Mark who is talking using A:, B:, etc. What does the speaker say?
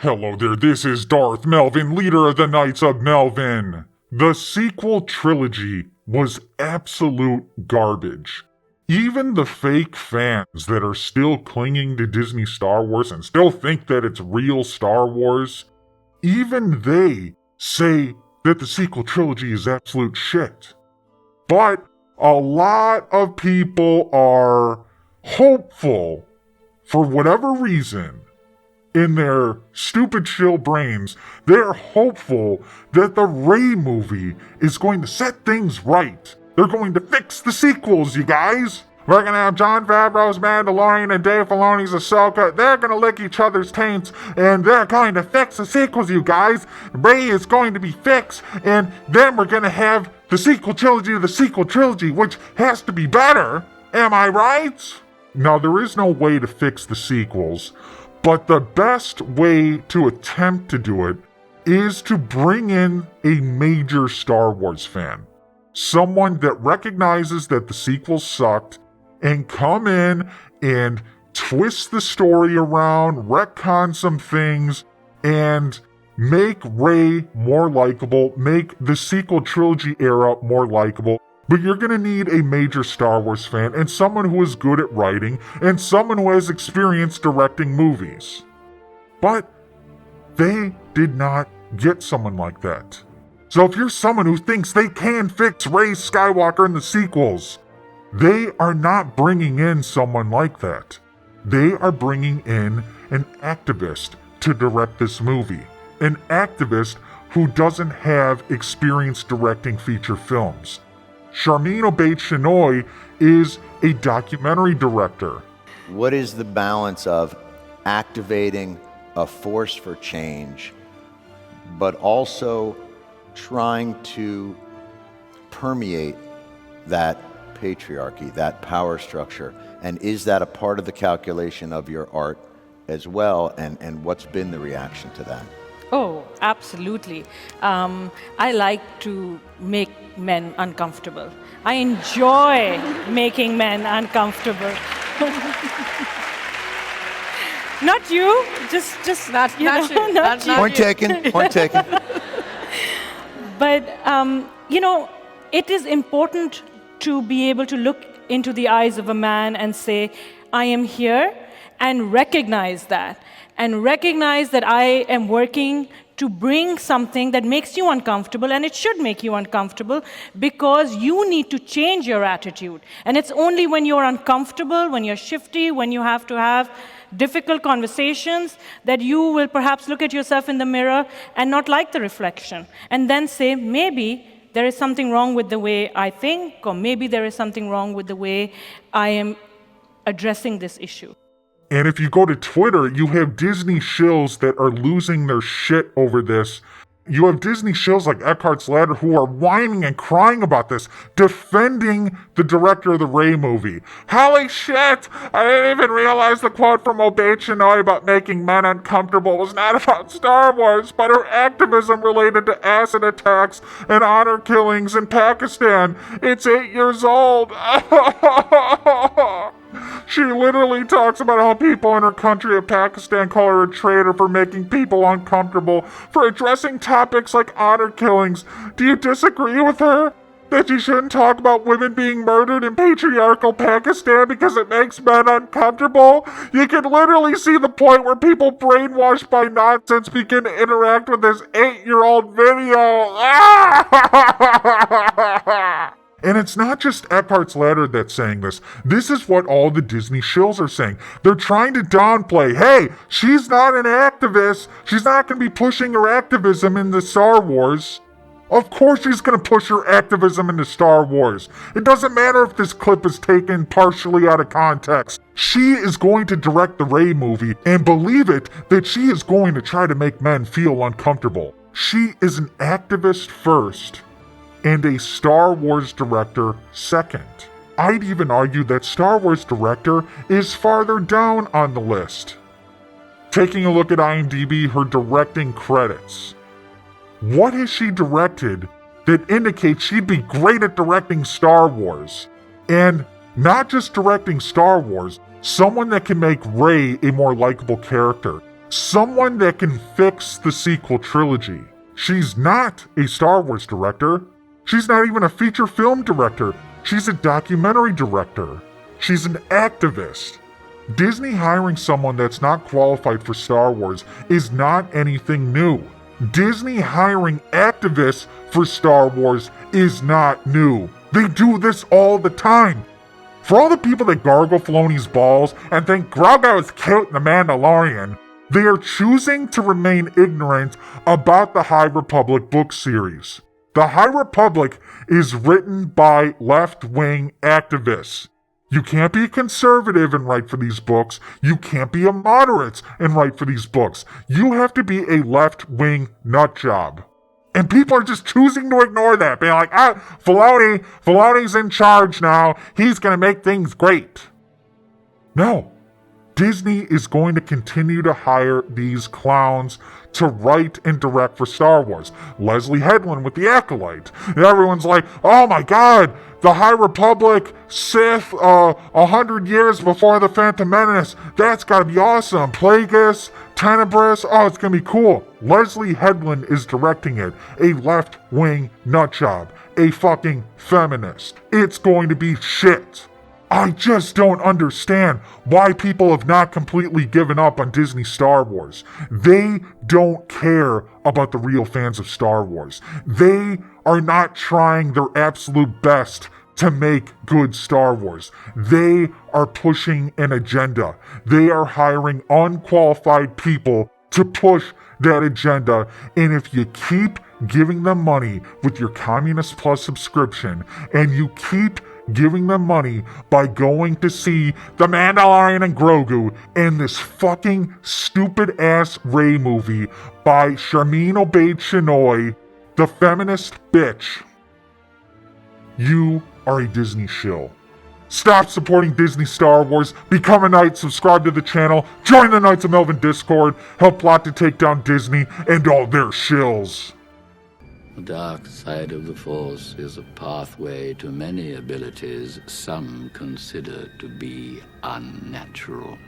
A: Hello there, this is Darth Melvin, leader of the Knights of Melvin. The sequel trilogy was absolute garbage. Even the fake fans that are still clinging to Disney Star Wars and still think that it's real Star Wars, even they say that the sequel trilogy is absolute shit. But a lot of people are hopeful, for whatever reason, in their stupid shill brains, they're hopeful that the Rey movie is going to set things right. They're going to fix the sequels, you guys. We're going to have Jon Favreau's Mandalorian and Dave Filoni's Ahsoka. They're going to lick each other's taints, and they're going to fix the sequels, you guys. Rey is going to be fixed, and then we're going to have the sequel trilogy of the sequel trilogy, which has to be better. Am I right? Now, there is no way to fix the sequels, but the best way to attempt to do it is to bring in a major Star Wars fan. Someone that recognizes that the sequels sucked and come in and twist the story around, retcon some things, and make Rey more likable, make the sequel trilogy era more likable. But you're going to need a major Star Wars fan and someone who is good at writing and someone who has experience directing movies. But they did not get someone like that. So if you're someone who thinks they can fix Rey Skywalker in the sequels, they are not bringing in someone like that. They are bringing in an activist to direct this movie. An activist who doesn't have experience directing feature films. Sharmeen Obaid Chinoy is a documentary director.
B: What is the balance of activating a force for change, but also trying to permeate that patriarchy, that power structure? And is that a part of the calculation of your art as well? And what's been the reaction to that?
C: Oh, absolutely. I like to make men uncomfortable. I enjoy making men uncomfortable. Not you, just
D: not
C: you.
B: Point taken, point taken.
C: But, it is important to be able to look into the eyes of a man and say, I am here, and recognize that. And recognize that I am working to bring something that makes you uncomfortable, and it should make you uncomfortable because you need to change your attitude. And it's only when you're uncomfortable, when you're shifty, when you have to have difficult conversations that you will perhaps look at yourself in the mirror and not like the reflection. And then say, maybe there is something wrong with the way I think, or maybe there is something wrong with the way I am addressing this issue.
A: And if you go to Twitter, you have Disney Shills that are losing their shit over this. You have Disney Shills like Eckhart's Ladder who are whining and crying about this, defending the director of the Rey movie. Holy shit! I didn't even realize the quote from Obaid Chinoy about making men uncomfortable was not about Star Wars, but her activism related to acid attacks and honor killings in Pakistan. It's 8 years old. She literally talks about how people in her country of Pakistan call her a traitor for making people uncomfortable, for addressing topics like honor killings. Do you disagree with her? That you shouldn't talk about women being murdered in patriarchal Pakistan because it makes men uncomfortable? You can literally see the point where people brainwashed by nonsense begin to interact with this 8-year-old video. And it's not just Eckhart's Ladder that's saying this. This is what all the Disney shills are saying. They're trying to downplay, hey, she's not an activist. She's not going to be pushing her activism into Star Wars. Of course she's going to push her activism into Star Wars. It doesn't matter if this clip is taken partially out of context. She is going to direct the Rey movie, and believe it, that she is going to try to make men feel uncomfortable. She is an activist first, and a Star Wars director second. I'd even argue that Star Wars director is farther down on the list. Taking a look at IMDb, her directing credits. What has she directed that indicate she'd be great at directing Star Wars. And not just directing Star Wars, someone that can make Rey a more likable character. Someone that can fix the sequel trilogy. She's not a Star Wars director. She's not even a feature film director. She's a documentary director. She's an activist. Disney hiring someone that's not qualified for Star Wars is not anything new. Disney hiring activists for Star Wars is not new. They do this all the time. For all the people that gargle Filoni's balls and think Grogu is cute in The Mandalorian, they are choosing to remain ignorant about the High Republic book series. The High Republic is written by left-wing activists. You can't be a conservative and write for these books. You can't be a moderate and write for these books. You have to be a left-wing nutjob. And people are just choosing to ignore that, being like, Filoni's in charge now. He's going to make things great. No. Disney is going to continue to hire these clowns to write and direct for Star Wars. Leslie Headland with The Acolyte. And everyone's like, oh my god, the High Republic, Sith, 100 years before the Phantom Menace. That's gotta be awesome. Plagueis, Tenebris, oh, it's gonna be cool. Leslie Headland is directing it. A left-wing nutjob. A fucking feminist. It's going to be shit. I just don't understand why people have not completely given up on Disney Star Wars. They don't care about the real fans of Star Wars. They are not trying their absolute best to make good Star Wars. They are pushing an agenda. They are hiring unqualified people to push that agenda. And if you keep giving them money with your Communist Plus subscription, and you keep giving them money by going to see The Mandalorian and Grogu and this fucking stupid-ass Rey movie by Sharmeen Obaid Chinoy, the feminist bitch, you are a Disney shill. Stop supporting Disney Star Wars, become a knight, subscribe to the channel, join the Knights of Melvin Discord, help plot to take down Disney and all their shills.
D: The dark side of the Force is a pathway to many abilities some consider to be unnatural.